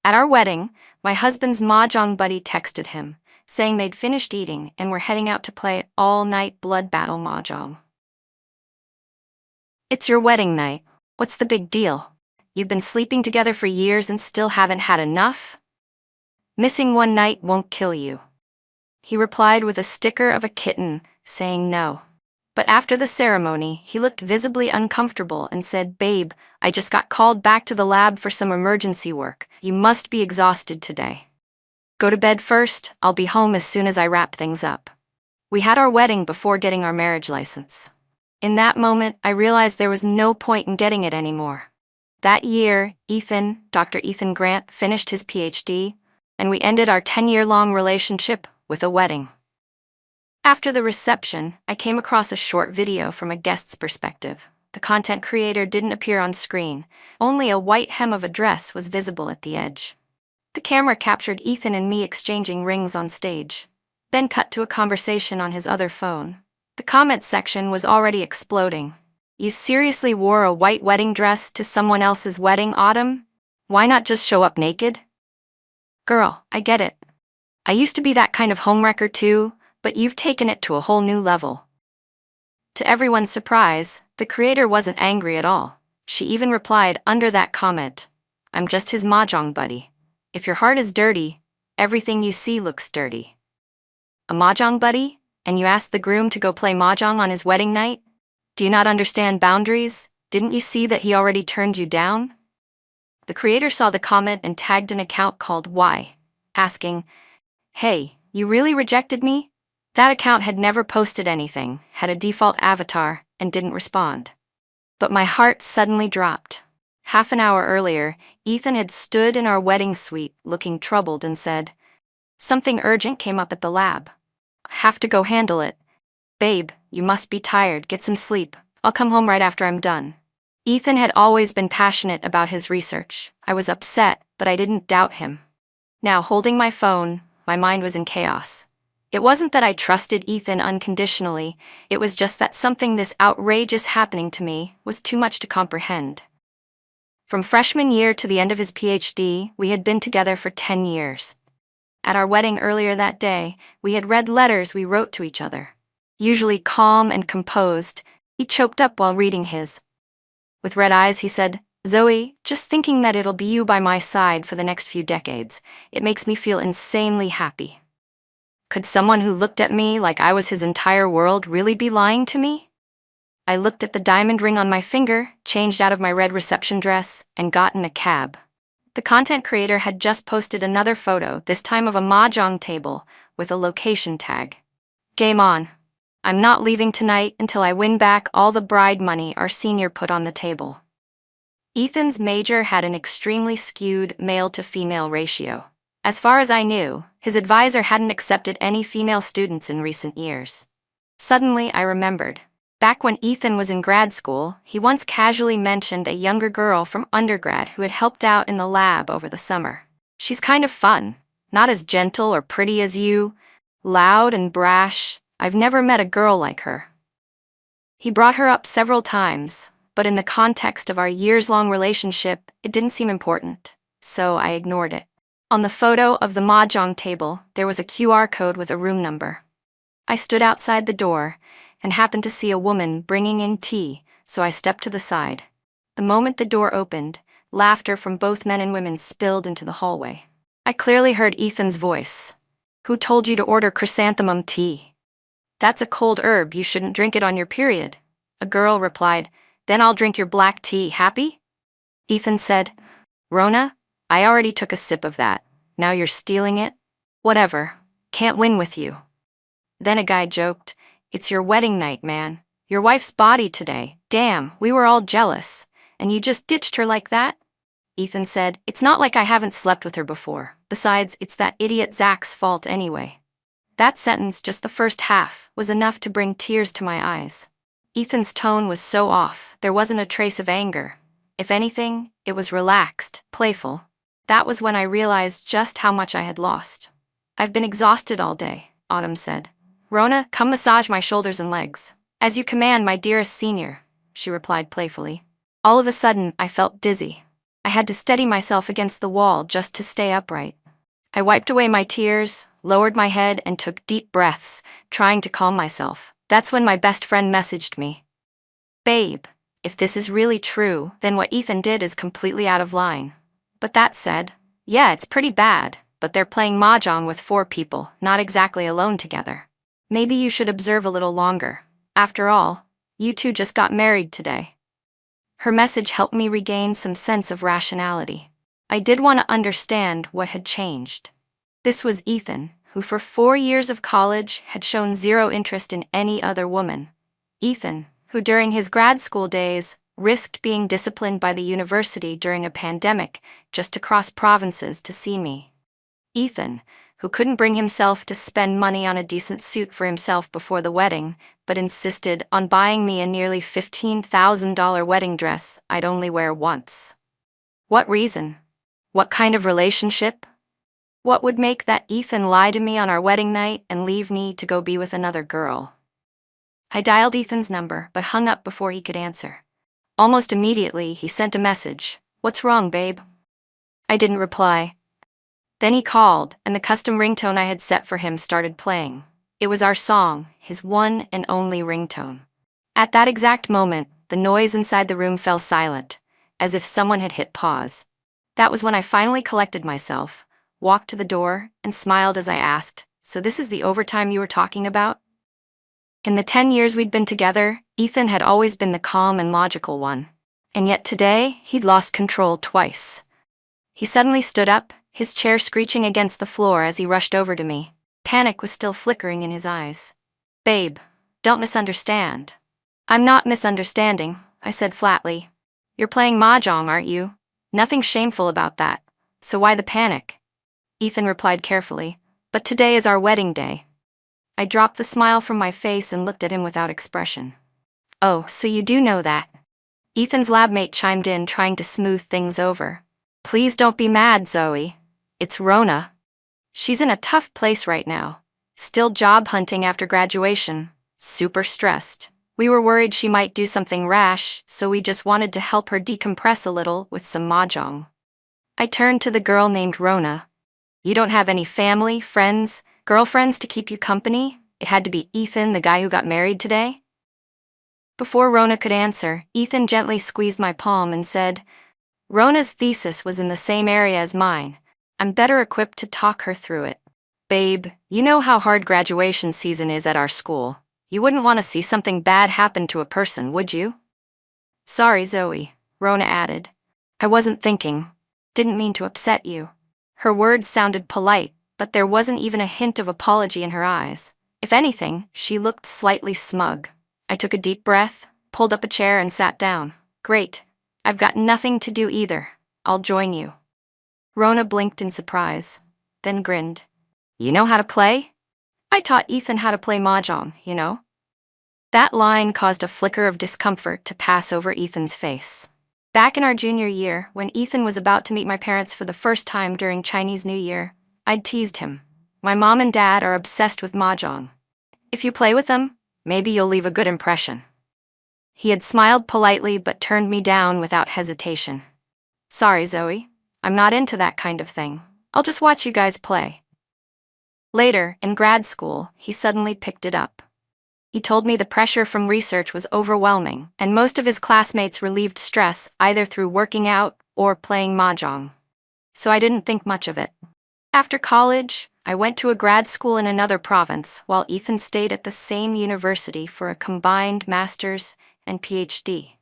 At our wedding, my husband's mahjong buddy texted him, saying they'd finished eating and were heading out to play all-night blood battle mahjong. It's your wedding night. What's the big deal? You've been sleeping together for years and still haven't had enough? Missing one night won't kill you. He replied with a sticker of a kitten, saying no. But after the ceremony, he looked visibly uncomfortable and said, "Babe, I just got called back to the lab for some emergency work. You must be exhausted today. Go to bed first, I'll be home as soon as I wrap things up." We had our wedding before getting our marriage license. In that moment, I realized there was no point in getting it anymore. That year, Dr. Ethan Grant, finished his PhD, and we ended our 10-year-long relationship with a wedding. After the reception, I came across a short video from a guest's perspective. The content creator didn't appear on screen, only a white hem of a dress was visible at the edge. The camera captured Ethan and me exchanging rings on stage, then cut to a conversation on his other phone. The comments section was already exploding. "You seriously wore a white wedding dress to someone else's wedding, Autumn? Why not just show up naked? Girl, I get it. I used to be that kind of homewrecker too, but you've taken it to a whole new level." To everyone's surprise, the creator wasn't angry at all. She even replied under that comment, "I'm just his mahjong buddy. If your heart is dirty, everything you see looks dirty." A mahjong buddy? And you asked the groom to go play mahjong on his wedding night? Do you not understand boundaries? Didn't you see that he already turned you down? The creator saw the comment and tagged an account called Why, asking, "Hey, you really rejected me?" That account had never posted anything, had a default avatar, and didn't respond. But my heart suddenly dropped. Half an hour earlier, Ethan had stood in our wedding suite, looking troubled, and said, "Something urgent came up at the lab. Have to go handle it. Babe, you must be tired, get some sleep. I'll come home right after I'm done." Ethan had always been passionate about his research. I was upset, but I didn't doubt him. Now, holding my phone, my mind was in chaos. It wasn't that I trusted Ethan unconditionally, it was just that something this outrageous happening to me was too much to comprehend. From freshman year to the end of his PhD, we had been together for 10 years. At our wedding earlier that day, we had read letters we wrote to each other. Usually calm and composed, he choked up while reading his. With red eyes, he said, "Zoe, just thinking that it'll be you by my side for the next few decades, it makes me feel insanely happy." Could someone who looked at me like I was his entire world really be lying to me? I looked at the diamond ring on my finger, changed out of my red reception dress, and got in a cab. The content creator had just posted another photo, this time of a mahjong table, with a location tag. "Game on. I'm not leaving tonight until I win back all the bride money our senior put on the table." Ethan's major had an extremely skewed male-to-female ratio. As far as I knew, his advisor hadn't accepted any female students in recent years. Suddenly, I remembered. Back when Ethan was in grad school, he once casually mentioned a younger girl from undergrad who had helped out in the lab over the summer. "She's kind of fun, not as gentle or pretty as you, loud and brash. I've never met a girl like her." He brought her up several times, but in the context of our years-long relationship, it didn't seem important, so I ignored it. On the photo of the mahjong table, there was a QR code with a room number. I stood outside the door and happened to see a woman bringing in tea, so I stepped to the side. The moment the door opened, laughter from both men and women spilled into the hallway. I clearly heard Ethan's voice. "Who told you to order chrysanthemum tea? That's a cold herb, you shouldn't drink it on your period." A girl replied, "Then I'll drink your black tea, happy?" Ethan said, "Rona, I already took a sip of that. Now you're stealing it? Whatever. Can't win with you." Then a guy joked, "It's your wedding night, man. Your wife's body today. Damn, we were all jealous. And you just ditched her like that?" Ethan said, "It's not like I haven't slept with her before. Besides, it's that idiot Zach's fault anyway." That sentence, just the first half, was enough to bring tears to my eyes. Ethan's tone was so off, there wasn't a trace of anger. If anything, it was relaxed, playful. That was when I realized just how much I had lost. "I've been exhausted all day," Autumn said. "Rona, come massage my shoulders and legs." "As you command, my dearest senior," she replied playfully. All of a sudden, I felt dizzy. I had to steady myself against the wall just to stay upright. I wiped away my tears, lowered my head, and took deep breaths, trying to calm myself. That's when my best friend messaged me. Babe, if this is really true, then what Ethan did is completely out of line. But that said, yeah, it's pretty bad, but they're playing mahjong with 4 people, not exactly alone together. Maybe you should observe a little longer. After all, you two just got married today. Her message helped me regain some sense of rationality. I did want to understand what had changed. This was Ethan, who for 4 years of college had shown zero interest in any other woman. Ethan, who during his grad school days risked being disciplined by the university during a pandemic just to cross provinces to see me. Ethan, who couldn't bring himself to spend money on a decent suit for himself before the wedding, but insisted on buying me a nearly $15,000 wedding dress I'd only wear once. What reason? What kind of relationship? What would make that Ethan lie to me on our wedding night and leave me to go be with another girl? I dialed Ethan's number, but hung up before he could answer. Almost immediately, he sent a message. "What's wrong, babe?" I didn't reply. Then he called, and the custom ringtone I had set for him started playing. It was our song, his one and only ringtone. At that exact moment, the noise inside the room fell silent, as if someone had hit pause. That was when I finally collected myself, walked to the door, and smiled as I asked, "So this is the overtime you were talking about?" In the 10 years we'd been together, Ethan had always been the calm and logical one. And yet today, he'd lost control twice. He suddenly stood up, his chair screeching against the floor as he rushed over to me. Panic was still flickering in his eyes. "Babe, don't misunderstand." "I'm not misunderstanding," I said flatly. "You're playing mahjong, aren't you? Nothing shameful about that. So why the panic?" Ethan replied carefully, "But today is our wedding day." I dropped the smile from my face and looked at him without expression. "Oh, so you do know that?" Ethan's lab mate chimed in, trying to smooth things over. "Please don't be mad, Zoe. It's Rona. She's in a tough place right now. Still job hunting after graduation. Super stressed. We were worried she might do something rash, so we just wanted to help her decompress a little with some mahjong." I turned to the girl named Rona. "You don't have any family, friends, girlfriends to keep you company? It had to be Ethan, the guy who got married today?" Before Rona could answer, Ethan gently squeezed my palm and said, "Rona's thesis was in the same area as mine. I'm better equipped to talk her through it. Babe, you know how hard graduation season is at our school. You wouldn't want to see something bad happen to a person, would you?" "Sorry, Zoe," Rona added. "I wasn't thinking. Didn't mean to upset you." Her words sounded polite, but there wasn't even a hint of apology in her eyes. If anything, she looked slightly smug. I took a deep breath, pulled up a chair, and sat down. "Great. I've got nothing to do either. I'll join you." Rona blinked in surprise, then grinned. "You know how to play?" "I taught Ethan how to play mahjong, you know." That line caused a flicker of discomfort to pass over Ethan's face. Back in our junior year, when Ethan was about to meet my parents for the first time during Chinese New Year, I'd teased him. "My mom and dad are obsessed with mahjong. If you play with them, maybe you'll leave a good impression." He had smiled politely but turned me down without hesitation. "Sorry, Zoe. I'm not into that kind of thing. I'll just watch you guys play." Later, in grad school, he suddenly picked it up. He told me the pressure from research was overwhelming, and most of his classmates relieved stress either through working out or playing mahjong. So I didn't think much of it. After college, I went to a grad school in another province, while Ethan stayed at the same university for a combined master's and PhD.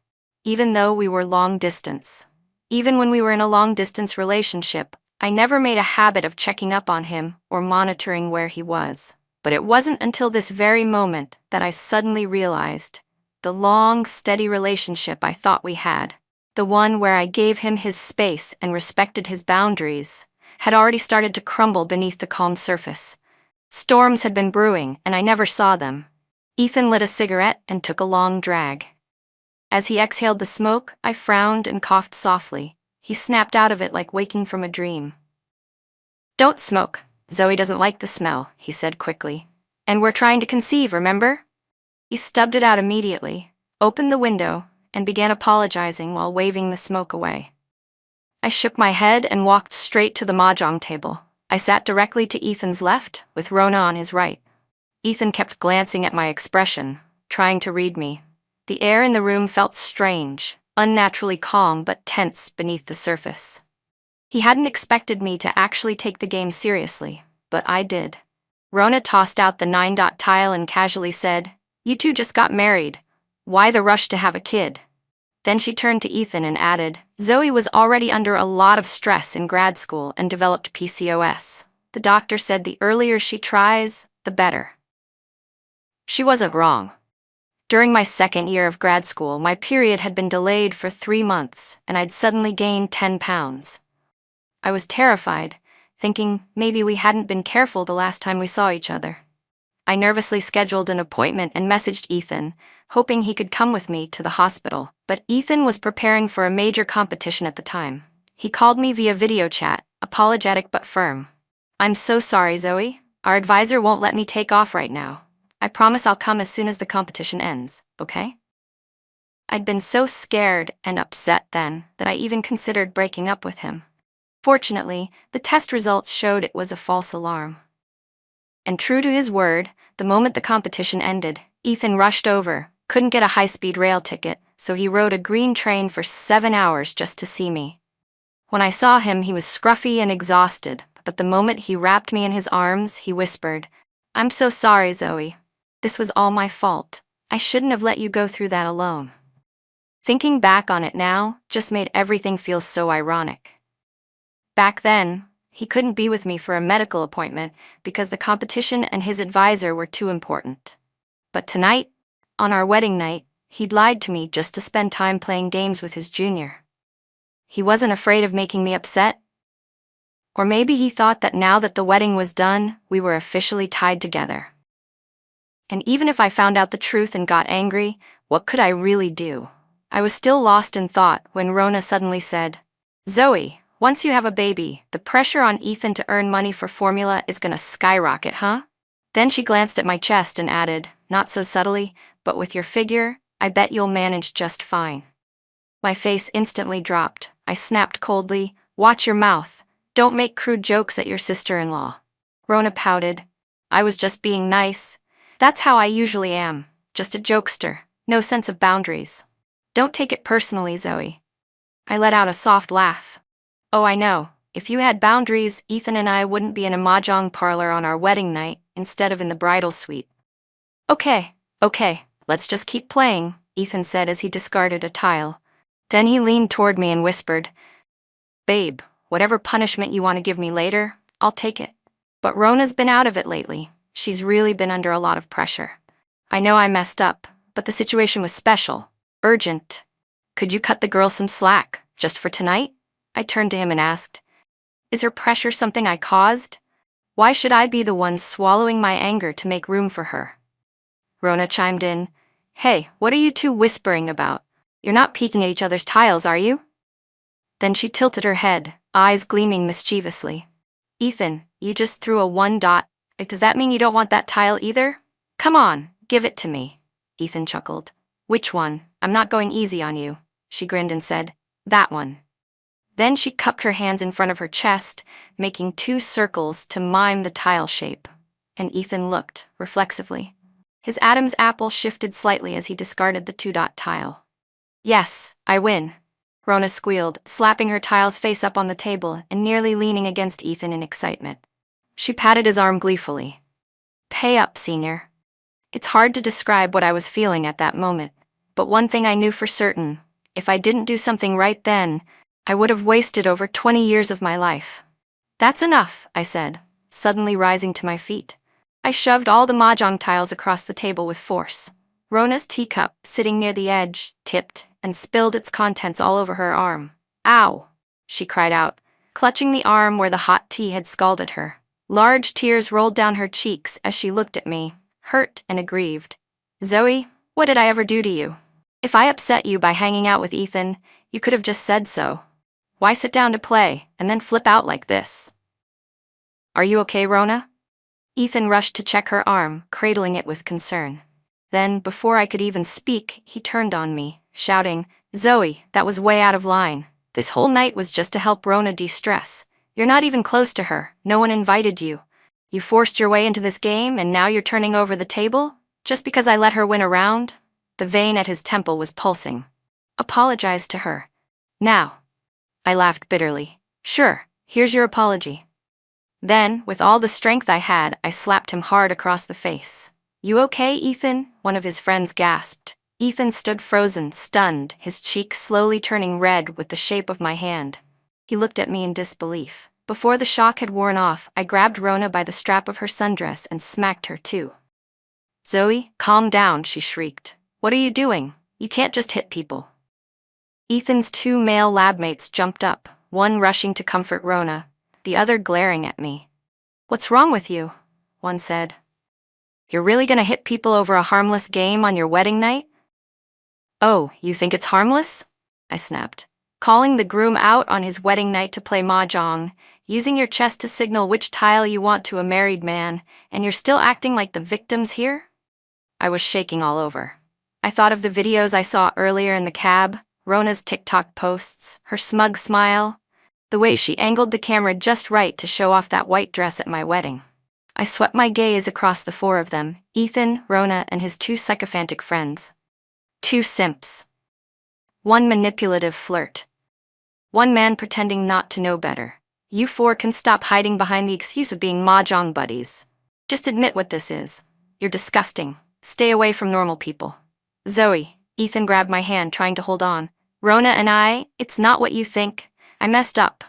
Even though we were long distance. Even when we were in a long-distance relationship, I never made a habit of checking up on him or monitoring where he was. But it wasn't until this very moment that I suddenly realized the long, steady relationship I thought we had, the one where I gave him his space and respected his boundaries, had already started to crumble beneath the calm surface. Storms had been brewing, and I never saw them. Ethan lit a cigarette and took a long drag. As he exhaled the smoke, I frowned and coughed softly. He snapped out of it like waking from a dream. "Don't smoke. Zoe doesn't like the smell," he said quickly. "And we're trying to conceive, remember?" He stubbed it out immediately, opened the window, and began apologizing while waving the smoke away. I shook my head and walked straight to the mahjong table. I sat directly to Ethan's left, with Rona on his right. Ethan kept glancing at my expression, trying to read me. The air in the room felt strange, unnaturally calm but tense beneath the surface. He hadn't expected me to actually take the game seriously, but I did. Rona tossed out the 9-dot tile and casually said, "You two just got married. Why the rush to have a kid?" Then she turned to Ethan and added, "Zoe was already under a lot of stress in grad school and developed PCOS. The doctor said the earlier she tries, the better." She wasn't wrong. During my second year of grad school, my period had been delayed for 3 months, and I'd suddenly gained 10 pounds. I was terrified, thinking maybe we hadn't been careful the last time we saw each other. I nervously scheduled an appointment and messaged Ethan, hoping he could come with me to the hospital, but Ethan was preparing for a major competition at the time. He called me via video chat, apologetic but firm. "I'm so sorry, Zoe. Our advisor won't let me take off right now. I promise I'll come as soon as the competition ends, okay?" I'd been so scared and upset then that I even considered breaking up with him. Fortunately, the test results showed it was a false alarm. And true to his word, the moment the competition ended, Ethan rushed over, couldn't get a high-speed rail ticket, so he rode a green train for 7 hours just to see me. When I saw him, he was scruffy and exhausted, but the moment he wrapped me in his arms, he whispered, "I'm so sorry, Zoe. This was all my fault. I shouldn't have let you go through that alone." Thinking back on it now just made everything feel so ironic. Back then, he couldn't be with me for a medical appointment because the competition and his advisor were too important. But tonight, on our wedding night, he'd lied to me just to spend time playing games with his junior. He wasn't afraid of making me upset. Or maybe he thought that now that the wedding was done, we were officially tied together. And even if I found out the truth and got angry, what could I really do? I was still lost in thought when Rona suddenly said, "Zoe, once you have a baby, the pressure on Ethan to earn money for formula is gonna skyrocket, huh?" Then she glanced at my chest and added, not so subtly, "But with your figure, I bet you'll manage just fine." My face instantly dropped. I snapped coldly, "Watch your mouth. Don't make crude jokes at your sister-in-law." Rona pouted. "I was just being nice. That's how I usually am. Just a jokester. No sense of boundaries. Don't take it personally, Zoe." I let out a soft laugh. "Oh, I know. If you had boundaries, Ethan and I wouldn't be in a mahjong parlor on our wedding night instead of in the bridal suite." Okay, let's just keep playing," Ethan said as he discarded a tile. Then he leaned toward me and whispered, "Babe, whatever punishment you want to give me later, I'll take it. But Rona's been out of it lately. She's really been under a lot of pressure. I know I messed up, but the situation was special, urgent. Could you cut the girl some slack, just for tonight?" I turned to him and asked, "Is her pressure something I caused? Why should I be the one swallowing my anger to make room for her?" Rona chimed in, "Hey, what are you two whispering about? You're not peeking at each other's tiles, are you?" Then she tilted her head, eyes gleaming mischievously. "Ethan, you just threw a 1-dot. Does that mean you don't want that tile either? Come on, give it to me." Ethan chuckled. "Which one? I'm not going easy on you." She grinned and said, "That one." Then she cupped her hands in front of her chest, making 2 circles to mime the tile shape. And Ethan looked, reflexively. His Adam's apple shifted slightly as he discarded the 2-dot tile. "Yes, I win," Rona squealed, slapping her tile's face up on the table and nearly leaning against Ethan in excitement. She patted his arm gleefully. "Pay up, senior." It's hard to describe what I was feeling at that moment, but one thing I knew for certain, if I didn't do something right then, I would have wasted over 20 years of my life. "That's enough," I said, suddenly rising to my feet. I shoved all the mahjong tiles across the table with force. Rona's teacup, sitting near the edge, tipped and spilled its contents all over her arm. "Ow!" she cried out, clutching the arm where the hot tea had scalded her. Large tears rolled down her cheeks as she looked at me, hurt and aggrieved. "Zoe, what did I ever do to you? If I upset you by hanging out with Ethan, you could have just said so. Why sit down to play and then flip out like this?" "Are you okay, Rona?" Ethan rushed to check her arm, cradling it with concern. Then, before I could even speak, he turned on me, shouting, "Zoe, that was way out of line. This whole night was just to help Rona de-stress. You're not even close to her. No one invited you. You forced your way into this game, and now you're turning over the table? Just because I let her win a round? The vein at his temple was pulsing. Apologize to her. Now. I laughed bitterly. Sure, here's your apology. Then, with all the strength I had, I slapped him hard across the face. You okay, Ethan? One of his friends gasped. Ethan stood frozen, stunned, his cheek slowly turning red with the shape of my hand. He looked at me in disbelief. Before the shock had worn off, I grabbed Rona by the strap of her sundress and smacked her too. Zoe, calm down, she shrieked. What are you doing? You can't just hit people. Ethan's two male lab mates jumped up, one rushing to comfort Rona, the other glaring at me. What's wrong with you? One said. You're really gonna hit people over a harmless game on your wedding night? Oh, you think it's harmless? I snapped. Calling the groom out on his wedding night to play mahjong, using your chest to signal which tile you want to a married man, and you're still acting like the victims here? I was shaking all over. I thought of the videos I saw earlier in the cab, Rona's TikTok posts, her smug smile, the way she angled the camera just right to show off that white dress at my wedding. I swept my gaze across the four of them, Ethan, Rona, and his two sycophantic friends. Two simps. One manipulative flirt. One man pretending not to know better. You four can stop hiding behind the excuse of being mahjong buddies. Just admit what this is. You're disgusting. Stay away from normal people. Zoe, Ethan grabbed my hand, trying to hold on. Rona and it's not what you think. I messed up.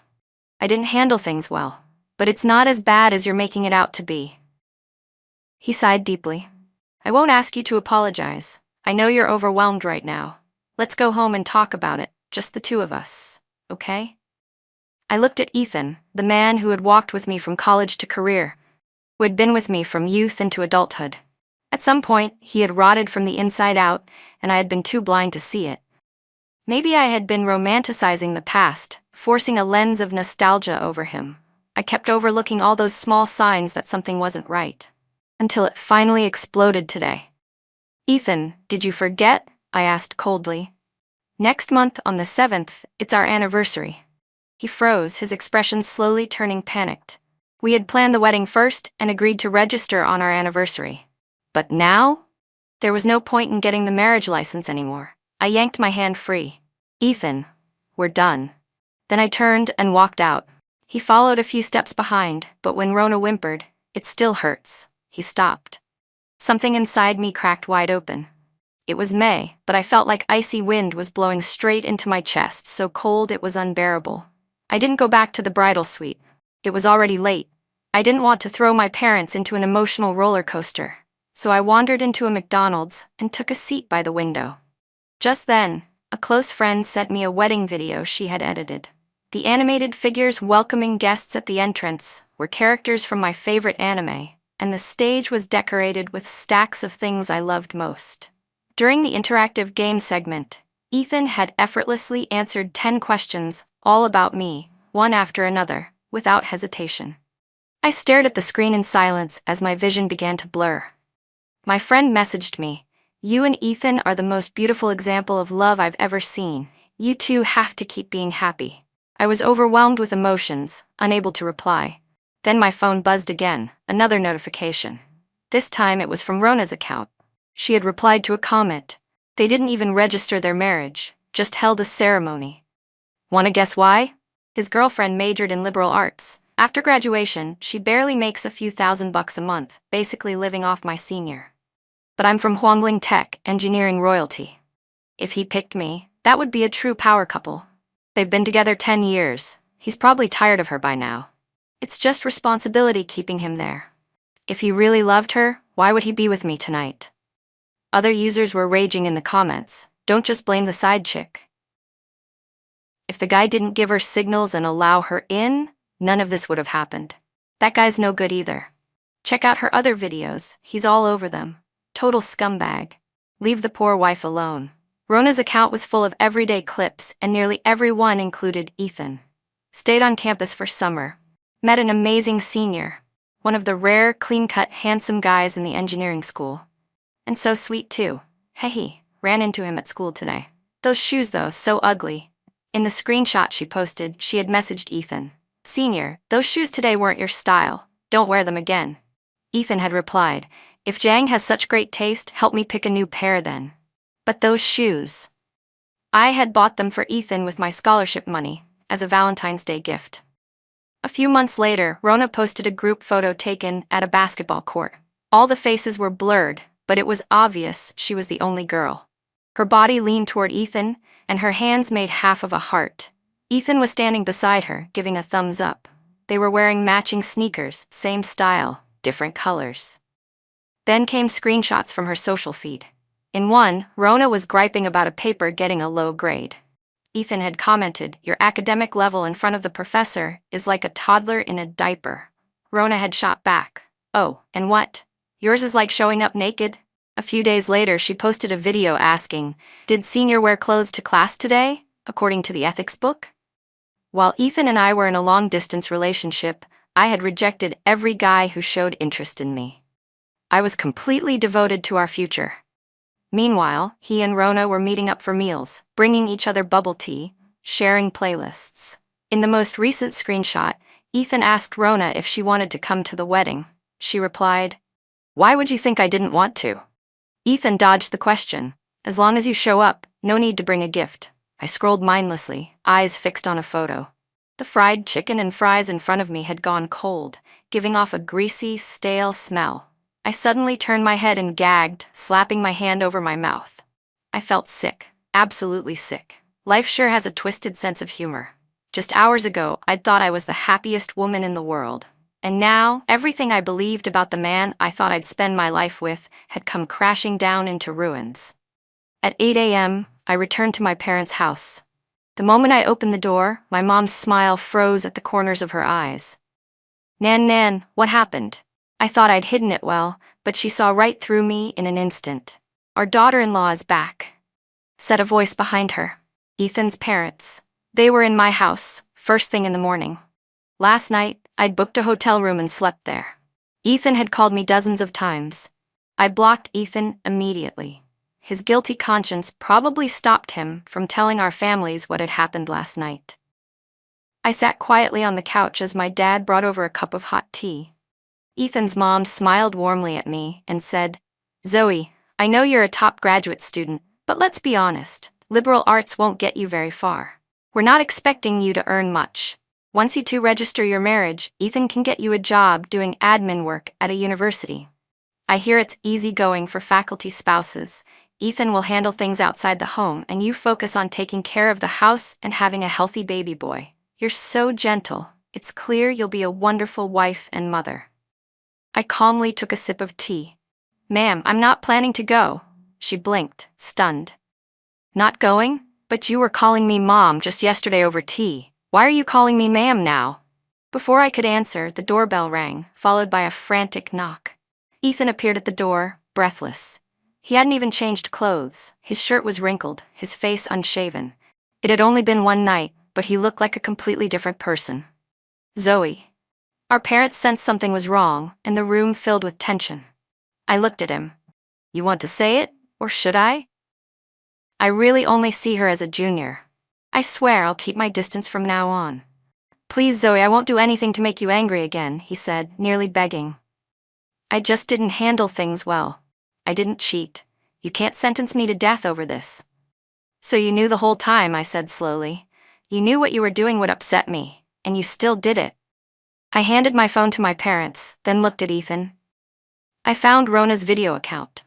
I didn't handle things well. But it's not as bad as you're making it out to be. He sighed deeply. I won't ask you to apologize. I know you're overwhelmed right now. Let's go home and talk about it, just the two of us, okay? I looked at Ethan, the man who had walked with me from college to career, who had been with me from youth into adulthood. At some point, he had rotted from the inside out, and I had been too blind to see it. Maybe I had been romanticizing the past, forcing a lens of nostalgia over him. I kept overlooking all those small signs that something wasn't right. Until it finally exploded today. Ethan, did you forget? I asked coldly. Next month, on the 7th, it's our anniversary. He froze, his expression slowly turning panicked. We had planned the wedding first and agreed to register on our anniversary. But now? There was no point in getting the marriage license anymore. I yanked my hand free. Ethan, we're done. Then I turned and walked out. He followed a few steps behind, but when Rona whimpered, "It still hurts," he stopped. Something inside me cracked wide open. It was May, but I felt like icy wind was blowing straight into my chest, so cold it was unbearable. I didn't go back to the bridal suite. It was already late. I didn't want to throw my parents into an emotional roller coaster, so I wandered into a McDonald's and took a seat by the window. Just then, a close friend sent me a wedding video she had edited. The animated figures welcoming guests at the entrance were characters from my favorite anime, and the stage was decorated with stacks of things I loved most. During the interactive game segment, Ethan had effortlessly answered 10 questions, all about me, one after another, without hesitation. I stared at the screen in silence as my vision began to blur. My friend messaged me, "You and Ethan are the most beautiful example of love I've ever seen. You two have to keep being happy." I was overwhelmed with emotions, unable to reply. Then my phone buzzed again, another notification. This time it was from Rona's account. She had replied to a comment. They didn't even register their marriage, just held a ceremony. Wanna guess why? His girlfriend majored in liberal arts. After graduation, she barely makes a few $1,000 a month, basically living off my senior. But I'm from Huangling Tech, engineering royalty. If he picked me, that would be a true power couple. They've been together 10 years. He's probably tired of her by now. It's just responsibility keeping him there. If he really loved her, why would he be with me tonight? Other users were raging in the comments. Don't just blame the side chick. If the guy didn't give her signals and allow her in, none of this would have happened. That guy's no good either. Check out her other videos, he's all over them. Total scumbag. Leave the poor wife alone. Rona's account was full of everyday clips, and nearly every one included Ethan. Stayed on campus for summer. Met an amazing senior. One of the rare, clean-cut, handsome guys in the engineering school. And so sweet too. Hey, ran into him at school today. Those shoes though, so ugly. In the screenshot she posted, she had messaged Ethan. "Senior, those shoes today weren't your style. Don't wear them again." Ethan had replied, "If Jang has such great taste, help me pick a new pair then." But those shoes. I had bought them for Ethan with my scholarship money, as a Valentine's Day gift. A few months later, Rona posted a group photo taken at a basketball court. All the faces were blurred, but it was obvious she was the only girl. Her body leaned toward Ethan, and her hands made half of a heart. Ethan was standing beside her, giving a thumbs up. They were wearing matching sneakers, same style, different colors. Then came screenshots from her social feed. In one, Rona was griping about a paper getting a low grade. Ethan had commented, "Your academic level in front of the professor is like a toddler in a diaper." Rona had shot back, "Oh, and what? Yours is like showing up naked?" A few days later, she posted a video asking, "Did Senior wear clothes to class today, according to the ethics book?" While Ethan and I were in a long-distance relationship, I had rejected every guy who showed interest in me. I was completely devoted to our future. Meanwhile, he and Rona were meeting up for meals, bringing each other bubble tea, sharing playlists. In the most recent screenshot, Ethan asked Rona if she wanted to come to the wedding. She replied, "Why would you think I didn't want to?" Ethan dodged the question. "As long as you show up, no need to bring a gift." I scrolled mindlessly, eyes fixed on a photo. The fried chicken and fries in front of me had gone cold, giving off a greasy, stale smell. I suddenly turned my head and gagged, slapping my hand over my mouth. I felt sick, absolutely sick. Life sure has a twisted sense of humor. Just hours ago, I'd thought I was the happiest woman in the world. And now, everything I believed about the man I thought I'd spend my life with had come crashing down into ruins. At 8 a.m., I returned to my parents' house. The moment I opened the door, my mom's smile froze at the corners of her eyes. Nan, what happened?" I thought I'd hidden it well, but she saw right through me in an instant. "Our daughter-in-law is back," said a voice behind her. Ethan's parents. They were in my house, first thing in the morning. Last night, I'd booked a hotel room and slept there. Ethan had called me dozens of times. I blocked Ethan immediately. His guilty conscience probably stopped him from telling our families what had happened last night. I sat quietly on the couch as my dad brought over a cup of hot tea. Ethan's mom smiled warmly at me and said, "Zoe, I know you're a top graduate student, but let's be honest, liberal arts won't get you very far. We're not expecting you to earn much. Once you two register your marriage, Ethan can get you a job doing admin work at a university. I hear it's easygoing for faculty spouses. Ethan will handle things outside the home, and you focus on taking care of the house and having a healthy baby boy. You're so gentle. It's clear you'll be a wonderful wife and mother." I calmly took a sip of tea. "Ma'am, I'm not planning to go." She blinked, stunned. "Not going? But you were calling me Mom just yesterday over tea. Why are you calling me ma'am now?" Before I could answer, the doorbell rang, followed by a frantic knock. Ethan appeared at the door, breathless. He hadn't even changed clothes. His shirt was wrinkled, his face unshaven. It had only been one night, but he looked like a completely different person. "Zoe." Our parents sensed something was wrong, and the room filled with tension. I looked at him. "You want to say it, or should I?" "I really only see her as a junior. I swear I'll keep my distance from now on." "Please, Zoe, I won't do anything to make you angry again," he said, nearly begging. "I just didn't handle things well. I didn't cheat. You can't sentence me to death over this." "So you knew the whole time," I said slowly. "You knew what you were doing would upset me, and you still did it." I handed my phone to my parents, then looked at Ethan. I found Rona's video account.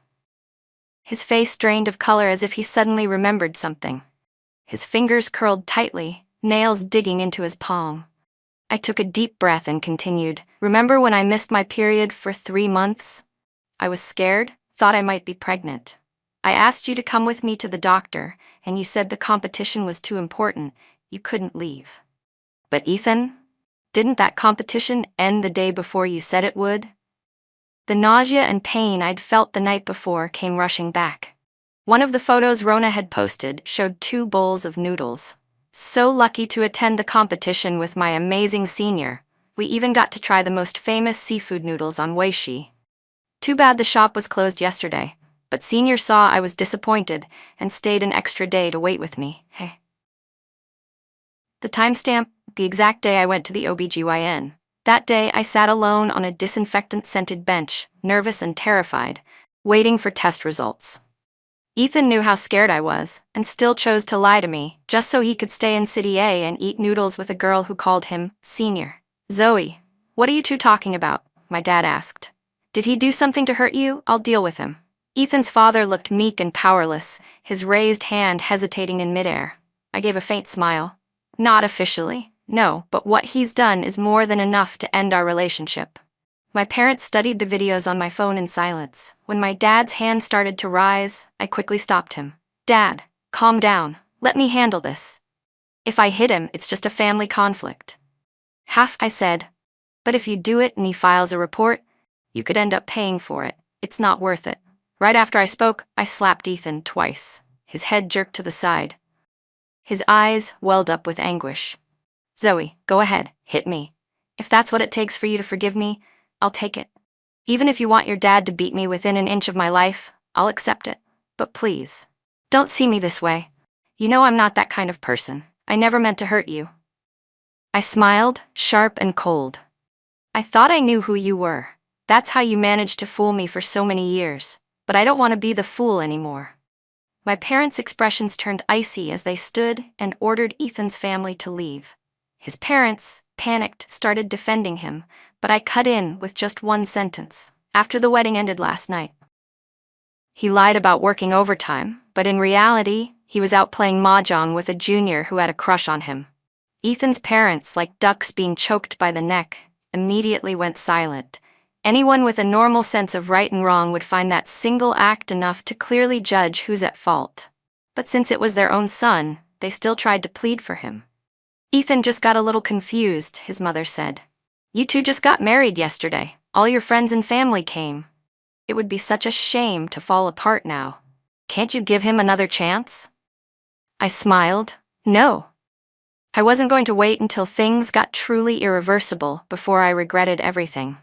His face drained of color as if he suddenly remembered something. His fingers curled tightly, nails digging into his palm. I took a deep breath and continued, "Remember when I missed my period for 3 months? I was scared, thought I might be pregnant. I asked you to come with me to the doctor, and you said the competition was too important, you couldn't leave. But Ethan, didn't that competition end the day before you said it would?" The nausea and pain I'd felt the night before came rushing back. One of the photos Rona had posted showed 2 bowls of noodles. So lucky to attend the competition with my amazing senior. We even got to try the most famous seafood noodles on Weishi. Too bad the shop was closed yesterday, but senior saw I was disappointed and stayed an extra day to wait with me. Hey. The timestamp, the exact day I went to the OBGYN. That day, I sat alone on a disinfectant-scented bench, nervous and terrified, waiting for test results. Ethan knew how scared I was, and still chose to lie to me, just so he could stay in City A and eat noodles with a girl who called him Senior. Zoe, what are you two talking about? My dad asked. Did he do something to hurt you? I'll deal with him. Ethan's father looked meek and powerless, his raised hand hesitating in midair. I gave a faint smile. Not officially, no, but what he's done is more than enough to end our relationship. My parents studied the videos on my phone in silence. When my dad's hand started to rise, I quickly stopped him. Dad, calm down. Let me handle this. If I hit him, it's just a family conflict. I said. But if you do it and he files a report, you could end up paying for it. It's not worth it. Right after I spoke, I slapped Ethan twice. His head jerked to the side. His eyes welled up with anguish. Zoe, go ahead, hit me. If that's what it takes for you to forgive me, I'll take it. Even if you want your dad to beat me within an inch of my life, I'll accept it. But please, don't see me this way. You know I'm not that kind of person. I never meant to hurt you. I smiled, sharp and cold. I thought I knew who you were. That's how you managed to fool me for so many years. But I don't want to be the fool anymore. My parents' expressions turned icy as they stood and ordered Ethan's family to leave. His parents, panicked, started defending him, but I cut in with just one sentence. After the wedding ended last night. He lied about working overtime, but in reality, he was out playing mahjong with a junior who had a crush on him. Ethan's parents, like ducks being choked by the neck, immediately went silent. Anyone with a normal sense of right and wrong would find that single act enough to clearly judge who's at fault. But since it was their own son, they still tried to plead for him. Ethan just got a little confused, his mother said. You two just got married yesterday. All your friends and family came. It would be such a shame to fall apart now. Can't you give him another chance? I smiled. No. I wasn't going to wait until things got truly irreversible before I regretted everything.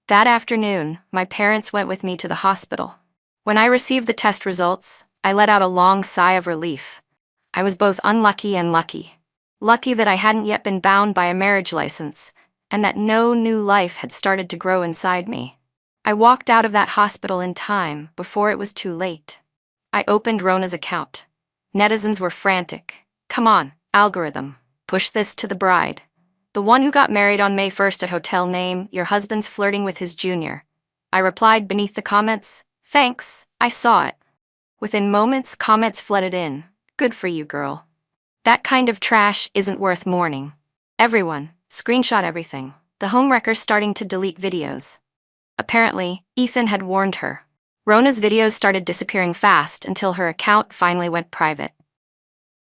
That afternoon, my parents went with me to the hospital. When I received the test results, I let out a long sigh of relief. I was both unlucky and lucky. Lucky that I hadn't yet been bound by a marriage license, and that no new life had started to grow inside me. I walked out of that hospital in time before it was too late. I opened Rona's account. Netizens were frantic. Come on, algorithm. Push this to the bride. The one who got married on May 1st at hotel name, your husband's flirting with his junior. I replied beneath the comments, thanks, I saw it. Within moments, comments flooded in. Good for you, girl. That kind of trash isn't worth mourning. Everyone, screenshot everything. The homewrecker's starting to delete videos. Apparently, Ethan had warned her. Rona's videos started disappearing fast until her account finally went private.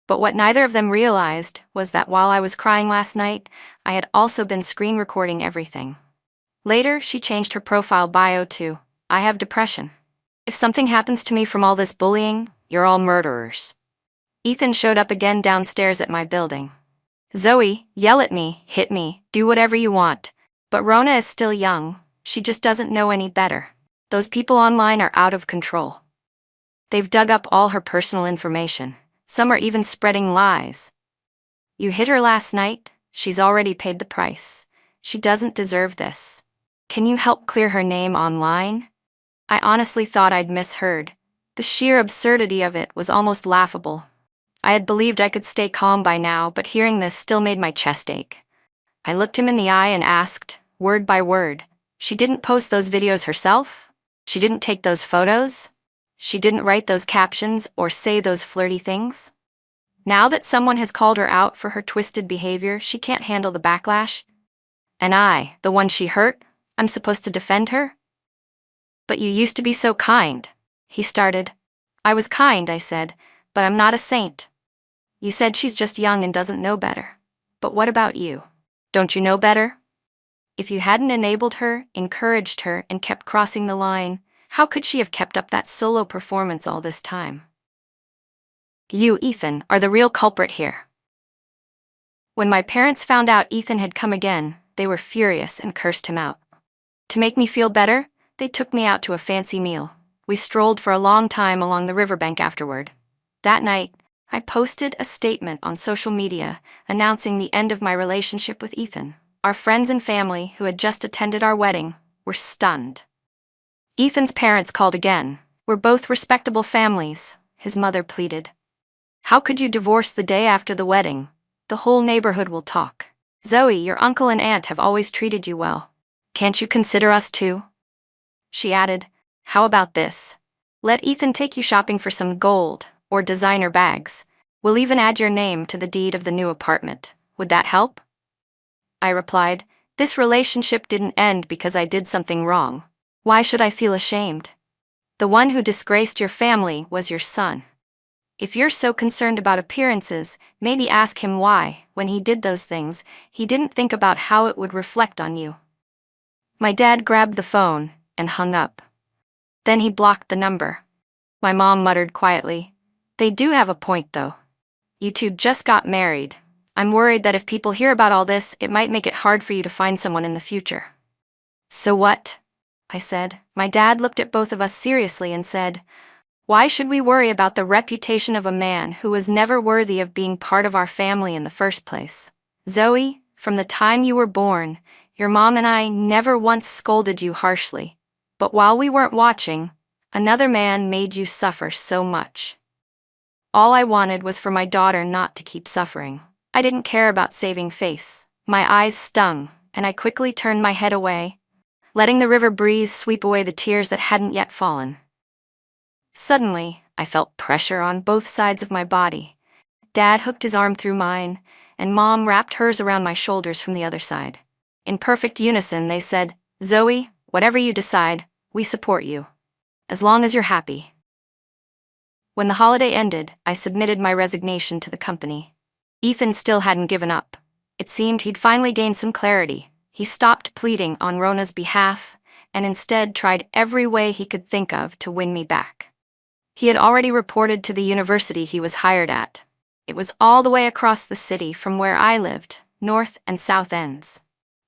But what neither of them realized was that while I was crying last night, I had also been screen recording everything. Later, she changed her profile bio to, I have depression. If something happens to me from all this bullying, you're all murderers. Ethan showed up again downstairs at my building. Zoe, yell at me, hit me, do whatever you want. But Rona is still young. She just doesn't know any better. Those people online are out of control. They've dug up all her personal information. Some are even spreading lies. You hit her last night, she's already paid the price. She doesn't deserve this. Can you help clear her name online? I honestly thought I'd misheard. The sheer absurdity of it was almost laughable. I had believed I could stay calm by now, but hearing this still made my chest ache. I looked him in the eye and asked, word by word, she didn't post those videos herself? She didn't take those photos? She didn't write those captions or say those flirty things? Now that someone has called her out for her twisted behavior, she can't handle the backlash? And I, the one she hurt, I'm supposed to defend her? But you used to be so kind, he started. I was kind, I said, but I'm not a saint. You said she's just young and doesn't know better. But what about you? Don't you know better? If you hadn't enabled her, encouraged her, and kept crossing the line, how could she have kept up that solo performance all this time? You, Ethan, are the real culprit here. When my parents found out Ethan had come again, they were furious and cursed him out. To make me feel better, they took me out to a fancy meal. We strolled for a long time along the riverbank afterward. That night, I posted a statement on social media announcing the end of my relationship with Ethan. Our friends and family, who had just attended our wedding, were stunned. Ethan's parents called again. "We're both respectable families," his mother pleaded. "How could you divorce the day after the wedding? The whole neighborhood will talk. Zoe, your uncle and aunt have always treated you well. Can't you consider us too?" She added, "How about this? Let Ethan take you shopping for some gold or designer bags. We'll even add your name to the deed of the new apartment. Would that help?" I replied, "This relationship didn't end because I did something wrong. Why should I feel ashamed? The one who disgraced your family was your son. If you're so concerned about appearances, maybe ask him why, when he did those things, he didn't think about how it would reflect on you." My dad grabbed the phone and hung up. Then he blocked the number. My mom muttered quietly, "They do have a point though. You two just got married. I'm worried that if people hear about all this, it might make it hard for you to find someone in the future." "So what?" I said. My dad looked at both of us seriously and said, "Why should we worry about the reputation of a man who was never worthy of being part of our family in the first place? Zoe, from the time you were born, your mom and I never once scolded you harshly. But while we weren't watching, another man made you suffer so much. All I wanted was for my daughter not to keep suffering. I didn't care about saving face. My eyes stung, and I quickly turned my head away, letting the river breeze sweep away the tears that hadn't yet fallen. Suddenly, I felt pressure on both sides of my body. Dad hooked his arm through mine, and Mom wrapped hers around my shoulders from the other side. In perfect unison, they said, "Zoe, whatever you decide, we support you. As long as you're happy." When the holiday ended, I submitted my resignation to the company. Ethan still hadn't given up. It seemed he'd finally gained some clarity. He stopped pleading on Rona's behalf and instead tried every way he could think of to win me back. He had already reported to the university he was hired at. It was all the way across the city from where I lived, north and south ends.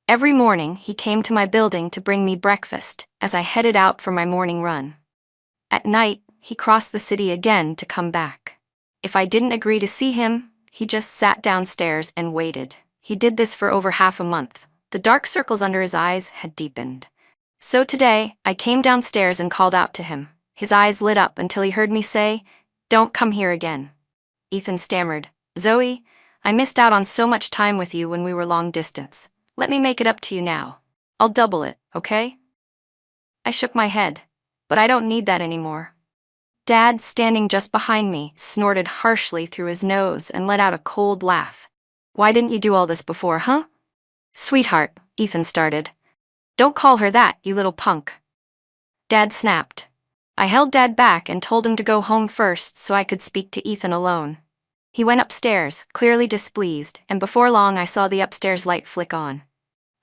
Every morning, he came to my building to bring me breakfast as I headed out for my morning run. At night, he crossed the city again to come back. If I didn't agree to see him, he just sat downstairs and waited. He did this for over half a month. The dark circles under his eyes had deepened. So today, I came downstairs and called out to him. His eyes lit up until he heard me say, "Don't come here again." Ethan stammered, "Zoe, I missed out on so much time with you when we were long distance. Let me make it up to you now. I'll double it, okay?" I shook my head, but I don't need that anymore. Dad, standing just behind me, snorted harshly through his nose and let out a cold laugh. "Why didn't you do all this before, huh?" "Sweetheart," Ethan started. "Don't call her that, you little punk." Dad snapped. I held Dad back and told him to go home first so I could speak to Ethan alone. He went upstairs, clearly displeased, and before long I saw the upstairs light flick on.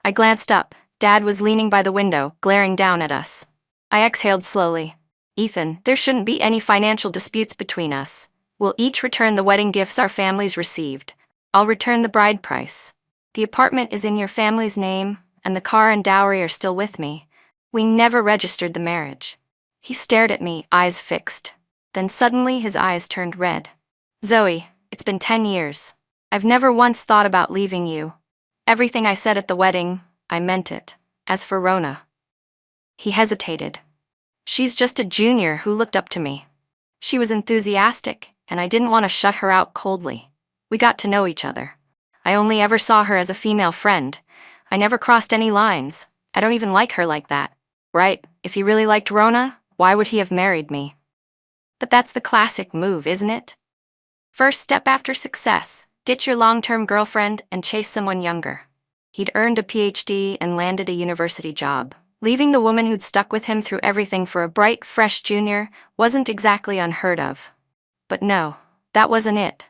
I glanced up. Dad was leaning by the window, glaring down at us. I exhaled slowly. "Ethan, there shouldn't be any financial disputes between us. We'll each return the wedding gifts our families received. I'll return the bride price. The apartment is in your family's name, and the car and dowry are still with me. We never registered the marriage." He stared at me, eyes fixed. Then suddenly his eyes turned red. "Zoe, it's been 10 years. I've never once thought about leaving you. Everything I said at the wedding, I meant it. As for Rona..." He hesitated. "She's just a junior who looked up to me. She was enthusiastic, and I didn't want to shut her out coldly. We got to know each other. I only ever saw her as a female friend. I never crossed any lines. I don't even like her like that. Right, if he really liked Rona, why would he have married me? But that's the classic move, isn't it? First step after success, ditch your long-term girlfriend and chase someone younger." He'd earned a PhD and landed a university job. Leaving the woman who'd stuck with him through everything for a bright, fresh junior wasn't exactly unheard of. But no, that wasn't it.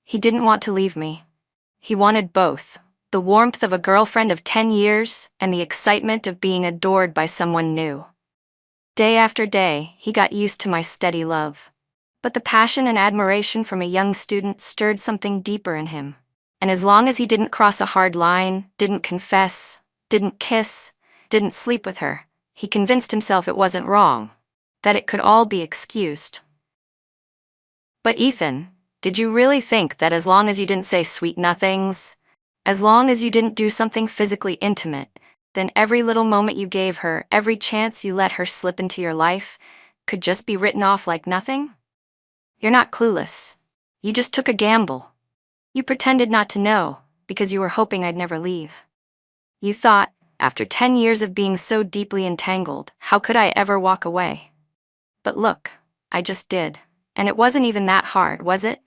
He didn't want to leave me. He wanted both. The warmth of a girlfriend of 10 years and the excitement of being adored by someone new. Day after day, he got used to my steady love. But the passion and admiration from a young student stirred something deeper in him. And as long as he didn't cross a hard line, didn't confess, didn't kiss, didn't sleep with her, he convinced himself it wasn't wrong, that it could all be excused. But Ethan, Did you really think that as long as you didn't say sweet nothings, as long as you didn't do something physically intimate, then every little moment you gave her, every chance you let her slip into your life, could just be written off like nothing? You're not clueless. You just took a gamble. You pretended not to know, because you were hoping I'd never leave. You thought, after 10 years of being so deeply entangled, how could I ever walk away? But look, I just did. And it wasn't even that hard, was it?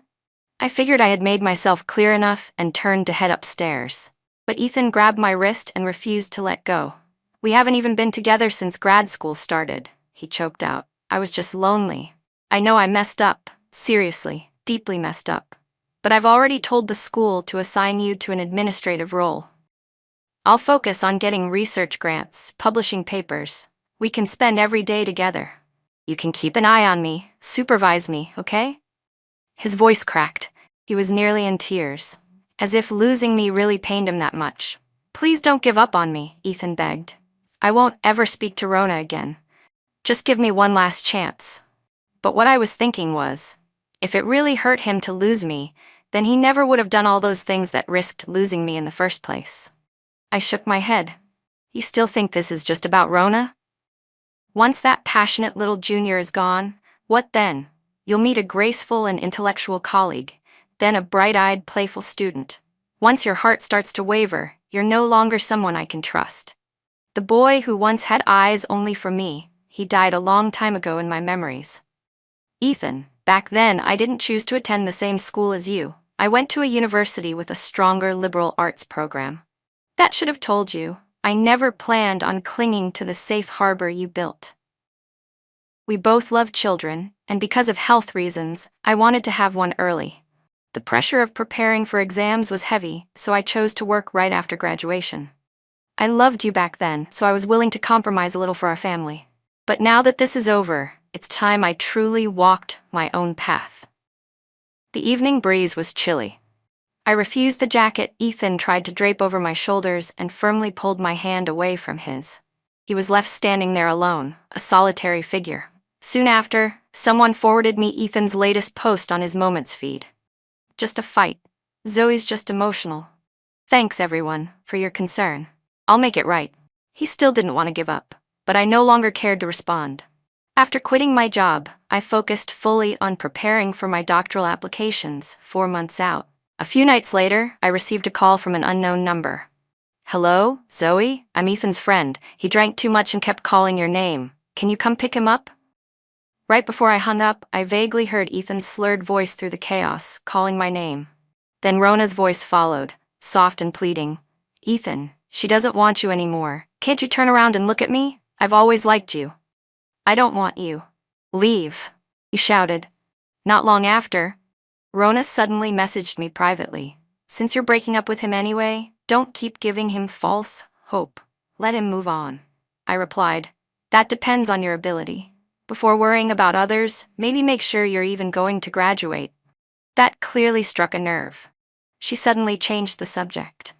I figured I had made myself clear enough and turned to head upstairs. But Ethan grabbed my wrist and refused to let go. We haven't even been together since grad school started, he choked out. I was just lonely. I know I messed up, seriously, deeply messed up. But I've already told the school to assign you to an administrative role. I'll focus on getting research grants, publishing papers. We can spend every day together. You can keep an eye on me, supervise me, okay? His voice cracked. He was nearly in tears, as if losing me really pained him that much. Please don't give up on me, Ethan begged. I won't ever speak to Rona again. Just give me one last chance. But what I was thinking was, if it really hurt him to lose me, then he never would have done all those things that risked losing me in the first place. I shook my head. You still think this is just about Rona? Once that passionate little junior is gone, what then? You'll meet a graceful and intellectual colleague, then a bright-eyed, playful student. Once your heart starts to waver, you're no longer someone I can trust. The boy who once had eyes only for me, he died a long time ago in my memories. Ethan, back then I didn't choose to attend the same school as you. I went to a university with a stronger liberal arts program. That should have told you. I never planned on clinging to the safe harbor you built. We both love children, and because of health reasons, I wanted to have one early. The pressure of preparing for exams was heavy, so I chose to work right after graduation. I loved you back then, so I was willing to compromise a little for our family. But now that this is over, it's time I truly walked my own path. The evening breeze was chilly. I refused the jacket Ethan tried to drape over my shoulders and firmly pulled my hand away from his. He was left standing there alone, a solitary figure. Soon after, someone forwarded me Ethan's latest post on his Moments feed. Just a fight. Zoe's just emotional. Thanks, everyone, for your concern. I'll make it right. He still didn't want to give up, but I no longer cared to respond. After quitting my job, I focused fully on preparing for my doctoral applications 4 months out. A few nights later, I received a call from an unknown number. Hello, Zoe? I'm Ethan's friend. He drank too much and kept calling your name. Can you come pick him up? Right before I hung up, I vaguely heard Ethan's slurred voice through the chaos, calling my name. Then Rona's voice followed, soft and pleading. Ethan, she doesn't want you anymore. Can't you turn around and look at me? I've always liked you. I don't want you. Leave, he shouted. Not long after, Rona suddenly messaged me privately. Since you're breaking up with him anyway, don't keep giving him false hope. Let him move on. I replied, that depends on your ability. Before worrying about others, maybe make sure you're even going to graduate. That clearly struck a nerve. She suddenly changed the subject.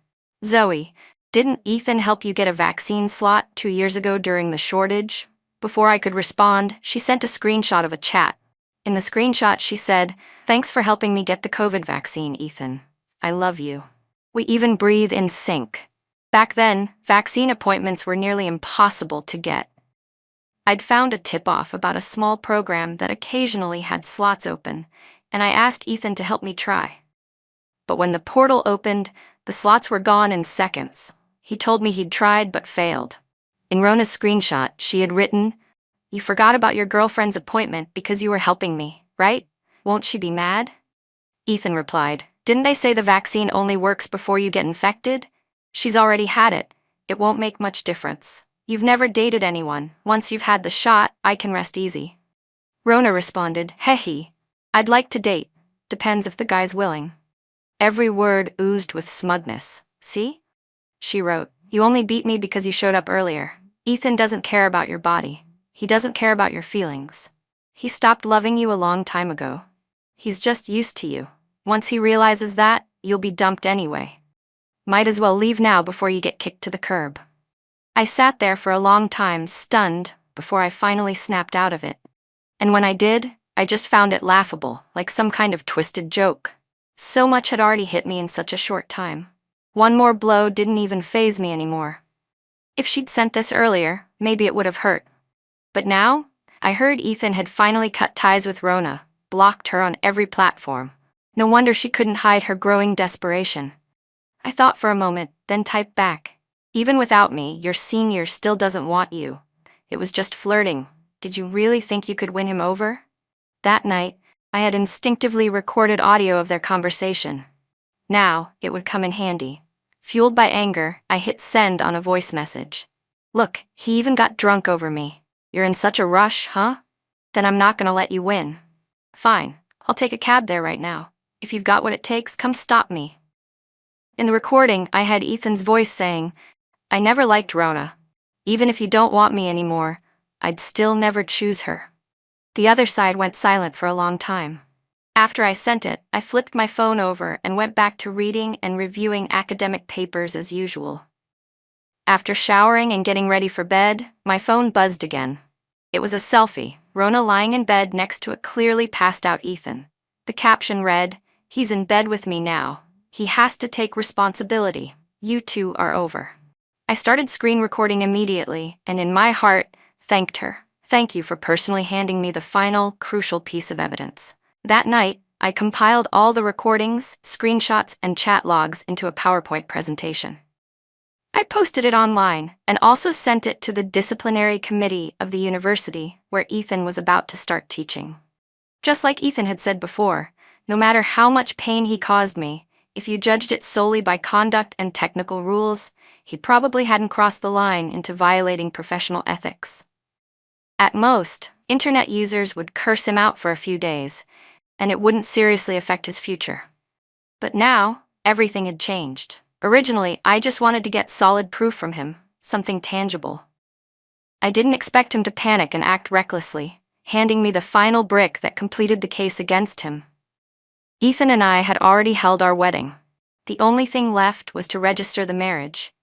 Zoe, didn't Ethan help you get a vaccine slot 2 years ago during the shortage? Before I could respond, she sent a screenshot of a chat. In the screenshot, she said, thanks for helping me get the COVID vaccine, Ethan. I love you. We even breathe in sync. Back then, vaccine appointments were nearly impossible to get. I'd found a tip-off about a small program that occasionally had slots open, and I asked Ethan to help me try. But when the portal opened, the slots were gone in seconds. He told me he'd tried but failed. In Rona's screenshot, she had written, you forgot about your girlfriend's appointment because you were helping me, right? Won't she be mad? Ethan replied, didn't they say the vaccine only works before you get infected? She's already had it. It won't make much difference. You've never dated anyone. Once you've had the shot, I can rest easy. Rona responded, heh, I'd like to date. Depends if the guy's willing. Every word oozed with smugness. See? She wrote, you only beat me because you showed up earlier. Ethan doesn't care about your body. He doesn't care about your feelings. He stopped loving you a long time ago. He's just used to you. Once he realizes that, you'll be dumped anyway. Might as well leave now before you get kicked to the curb. I sat there for a long time, stunned, before I finally snapped out of it. And when I did, I just found it laughable, like some kind of twisted joke. So much had already hit me in such a short time. One more blow didn't even faze me anymore. If she'd sent this earlier, maybe it would have hurt. But now, I heard Ethan had finally cut ties with Rona, blocked her on every platform. No wonder she couldn't hide her growing desperation. I thought for a moment, then typed back. Even without me, your senior still doesn't want you. It was just flirting. Did you really think you could win him over? That night, I had instinctively recorded audio of their conversation. Now, it would come in handy. Fueled by anger, I hit send on a voice message. Look, he even got drunk over me. You're in such a rush, huh? Then I'm not gonna let you win. Fine, I'll take a cab there right now. If you've got what it takes, come stop me. In the recording, I had Ethan's voice saying, I never liked Rona. Even if you don't want me anymore, I'd still never choose her. The other side went silent for a long time. After I sent it, I flipped my phone over and went back to reading and reviewing academic papers as usual. After showering and getting ready for bed, my phone buzzed again. It was a selfie, Rona lying in bed next to a clearly passed out Ethan. The caption read, He's in bed with me now. He has to take responsibility. You two are over. I started screen recording immediately, and in my heart, thanked her. Thank you for personally handing me the final, crucial piece of evidence. That night, I compiled all the recordings, screenshots, and chat logs into a PowerPoint presentation. I posted it online and also sent it to the disciplinary committee of the university where Ethan was about to start teaching. Just like Ethan had said before, no matter how much pain he caused me, if you judged it solely by conduct and technical rules, he probably hadn't crossed the line into violating professional ethics. At most, internet users would curse him out for a few days, and it wouldn't seriously affect his future. But now, everything had changed. Originally, I just wanted to get solid proof from him, something tangible. I didn't expect him to panic and act recklessly, handing me the final brick that completed the case against him. Ethan and I had already held our wedding. The only thing left was to register the marriage.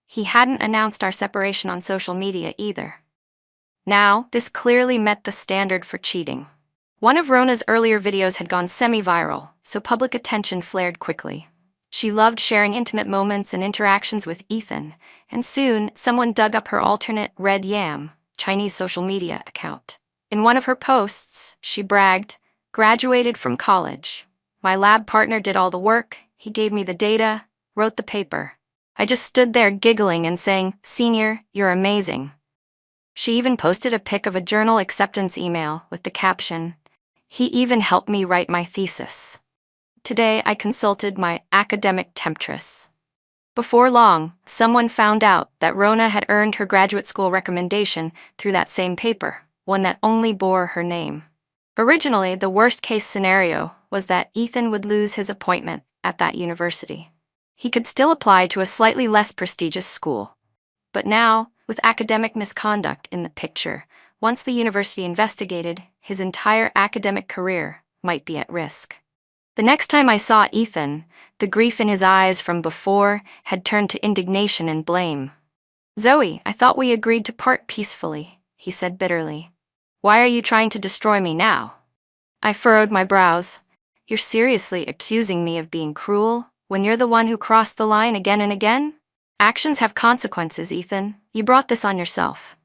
He hadn't announced our separation on social media either. Now, this clearly met the standard for cheating. One of Rona's earlier videos had gone semi-viral, so public attention flared quickly. She loved sharing intimate moments and interactions with Ethan, and soon someone dug up her alternate Red Yam, Chinese social media account. In one of her posts, she bragged, "Graduated from college. My lab partner did all the work, he gave me the data, wrote the paper. I just stood there giggling and saying, 'Senior, you're amazing.'" She even posted a pic of a journal acceptance email with the caption, "He even helped me write my thesis." Today, I consulted my academic temptress. Before long, someone found out that Rona had earned her graduate school recommendation through that same paper, one that only bore her name. Originally, the worst-case scenario was that Ethan would lose his appointment at that university. He could still apply to a slightly less prestigious school. But now, with academic misconduct in the picture, once the university investigated, his entire academic career might be at risk. The next time I saw Ethan, the grief in his eyes from before had turned to indignation and blame. "Zoe, I thought we agreed to part peacefully," he said bitterly. "Why are you trying to destroy me now?" I furrowed my brows. "You're seriously accusing me of being cruel, when you're the one who crossed the line again and again? Actions have consequences, Ethan. You brought this on yourself."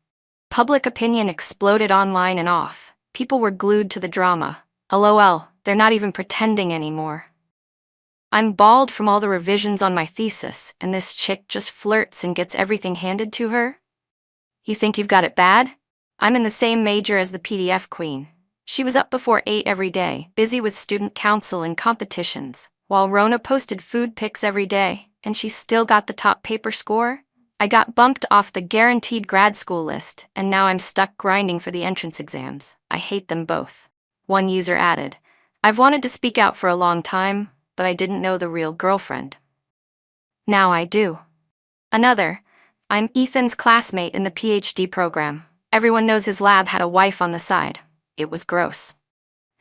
Public opinion exploded online and off. People were glued to the drama. LOL, they're not even pretending anymore. I'm bald from all the revisions on my thesis, and this chick just flirts and gets everything handed to her? You think you've got it bad? I'm in the same major as the PDF queen. She was up before 8 every day, busy with student council and competitions, while Rona posted food pics every day, and she still got the top paper score? I got bumped off the guaranteed grad school list, and now I'm stuck grinding for the entrance exams. I hate them both. One user added, "I've wanted to speak out for a long time, but I didn't know the real girlfriend. Now I do." Another, "I'm Ethan's classmate in the PhD program. Everyone knows his lab had a wife on the side. It was gross."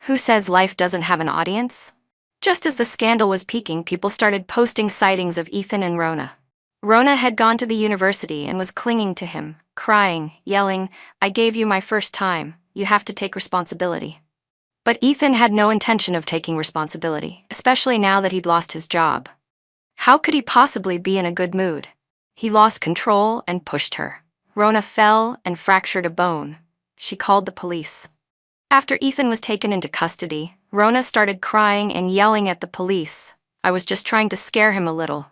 Who says life doesn't have an audience? Just as the scandal was peaking, people started posting sightings of Ethan and Rona. Rona had gone to the university and was clinging to him, crying, yelling, "I gave you my first time, you have to take responsibility." But Ethan had no intention of taking responsibility, especially now that he'd lost his job. How could he possibly be in a good mood? He lost control and pushed her. Rona fell and fractured a bone. She called the police. After Ethan was taken into custody, Rona started crying and yelling at the police. I was just trying to scare him a little.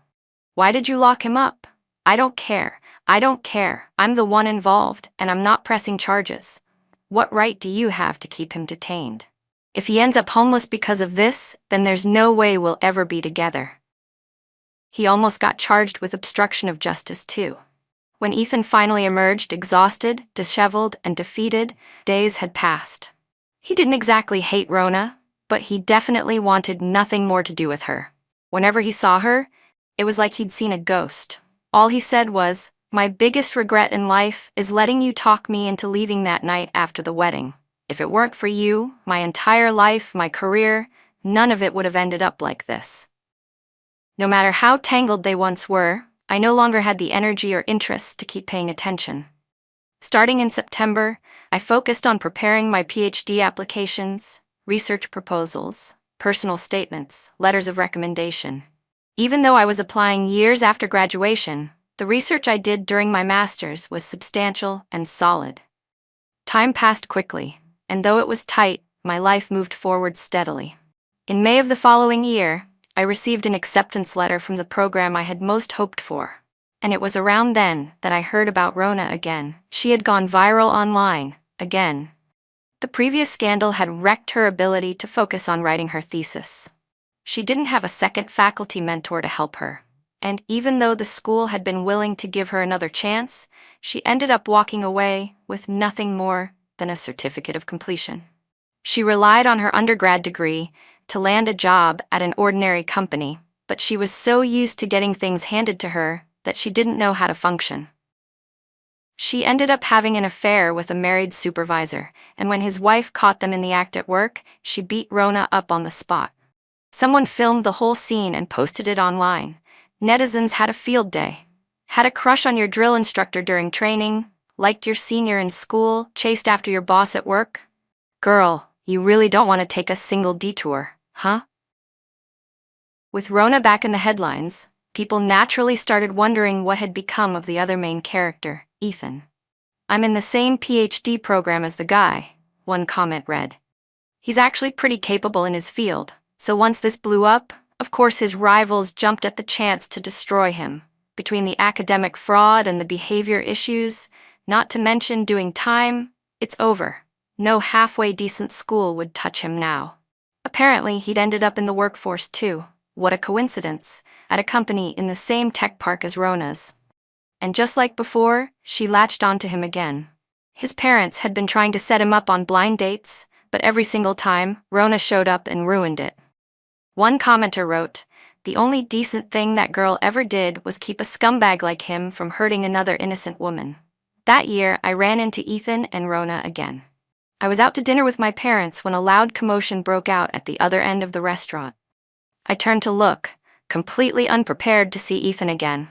Why did you lock him up? I don't care. I don't care. I'm the one involved, and I'm not pressing charges. What right do you have to keep him detained? If he ends up homeless because of this, then there's no way we'll ever be together. He almost got charged with obstruction of justice too. When Ethan finally emerged, exhausted, disheveled, and defeated, days had passed. He didn't exactly hate Rona, but he definitely wanted nothing more to do with her. Whenever he saw her, it was like he'd seen a ghost. All he said was, "My biggest regret in life is letting you talk me into leaving that night after the wedding. If it weren't for you, my entire life, my career, none of it would have ended up like this." No matter how tangled they once were, I no longer had the energy or interest to keep paying attention. Starting in September, I focused on preparing my PhD applications, research proposals, personal statements, letters of recommendation. Even though I was applying years after graduation, the research I did during my master's was substantial and solid. Time passed quickly, and though it was tight, my life moved forward steadily. In May of the following year, I received an acceptance letter from the program I had most hoped for. And it was around then that I heard about Rona again. She had gone viral online, again. The previous scandal had wrecked her ability to focus on writing her thesis. She didn't have a second faculty mentor to help her. And even though the school had been willing to give her another chance, she ended up walking away with nothing more than a certificate of completion. She relied on her undergrad degree to land a job at an ordinary company, but she was so used to getting things handed to her that she didn't know how to function. She ended up having an affair with a married supervisor, and when his wife caught them in the act at work, she beat Rona up on the spot. Someone filmed the whole scene and posted it online. Netizens had a field day. Had a crush on your drill instructor during training, liked your senior in school, chased after your boss at work. Girl, you really don't want to take a single detour, huh? With Rona back in the headlines, people naturally started wondering what had become of the other main character, Ethan. "I'm in the same PhD program as the guy," one comment read. "He's actually pretty capable in his field, so once this blew up, of course his rivals jumped at the chance to destroy him. Between the academic fraud and the behavior issues, not to mention doing time, it's over. No halfway decent school would touch him now." Apparently, he'd ended up in the workforce too. What a coincidence, at a company in the same tech park as Rona's. And just like before, she latched onto him again. His parents had been trying to set him up on blind dates, but every single time, Rona showed up and ruined it. One commenter wrote, "The only decent thing that girl ever did was keep a scumbag like him from hurting another innocent woman." That year, I ran into Ethan and Rona again. I was out to dinner with my parents when a loud commotion broke out at the other end of the restaurant. I turned to look, completely unprepared to see Ethan again.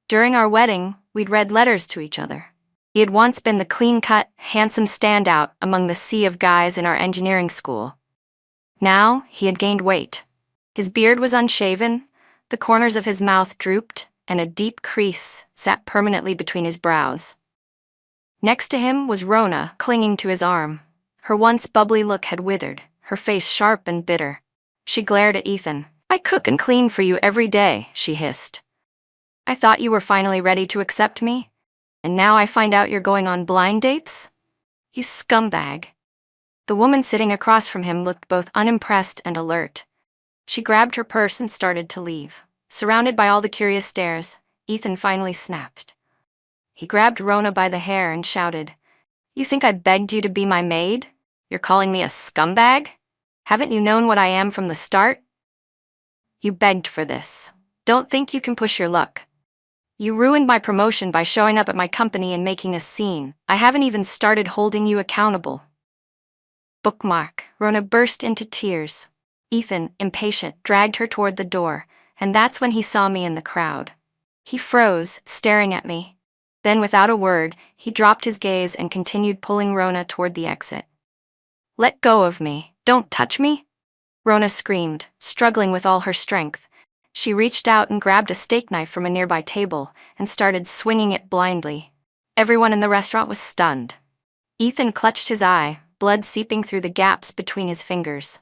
During our wedding, we'd read letters to each other. He had once been the clean-cut, handsome standout among the sea of guys in our engineering school. Now, he had gained weight. His beard was unshaven, the corners of his mouth drooped, and a deep crease sat permanently between his brows. Next to him was Rona, clinging to his arm. Her once bubbly look had withered, her face sharp and bitter. She glared at Ethan. "I cook and clean for you every day," she hissed. "I thought you were finally ready to accept me, and now I find out you're going on blind dates? You scumbag." The woman sitting across from him looked both unimpressed and alert. She grabbed her purse and started to leave. Surrounded by all the curious stares, Ethan finally snapped. He grabbed Rona by the hair and shouted, "You think I begged you to be my maid? You're calling me a scumbag? Haven't you known what I am from the start? You begged for this. Don't think you can push your luck. You ruined my promotion by showing up at my company and making a scene. I haven't even started holding you accountable." Bookmark. Rona burst into tears. Ethan, impatient, dragged her toward the door, and that's when he saw me in the crowd. He froze, staring at me. Then, without a word, he dropped his gaze and continued pulling Rona toward the exit. "Let go of me," Don't touch me! Rona screamed, struggling with all her strength. She reached out and grabbed a steak knife from a nearby table and started swinging it blindly. Everyone in the restaurant was stunned. Ethan clutched his eye, blood seeping through the gaps between his fingers.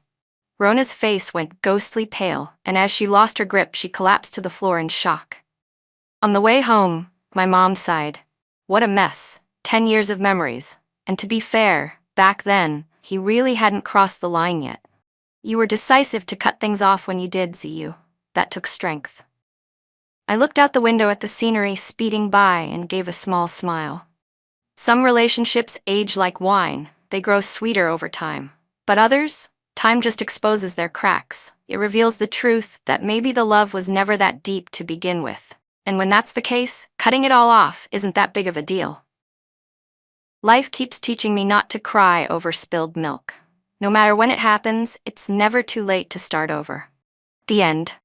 Rona's face went ghostly pale, and as she lost her grip, she collapsed to the floor in shock. On the way home, my mom sighed. What a mess. 10 years of memories. And to be fair, back then, he really hadn't crossed the line yet. You were decisive to cut things off when you did, Ziyu. That took strength. I looked out the window at the scenery speeding by and gave a small smile. Some relationships age like wine, they grow sweeter over time. But others, time just exposes their cracks. It reveals the truth that maybe the love was never that deep to begin with. And when that's the case, cutting it all off isn't that big of a deal. Life keeps teaching me not to cry over spilled milk. No matter when it happens, it's never too late to start over. The end.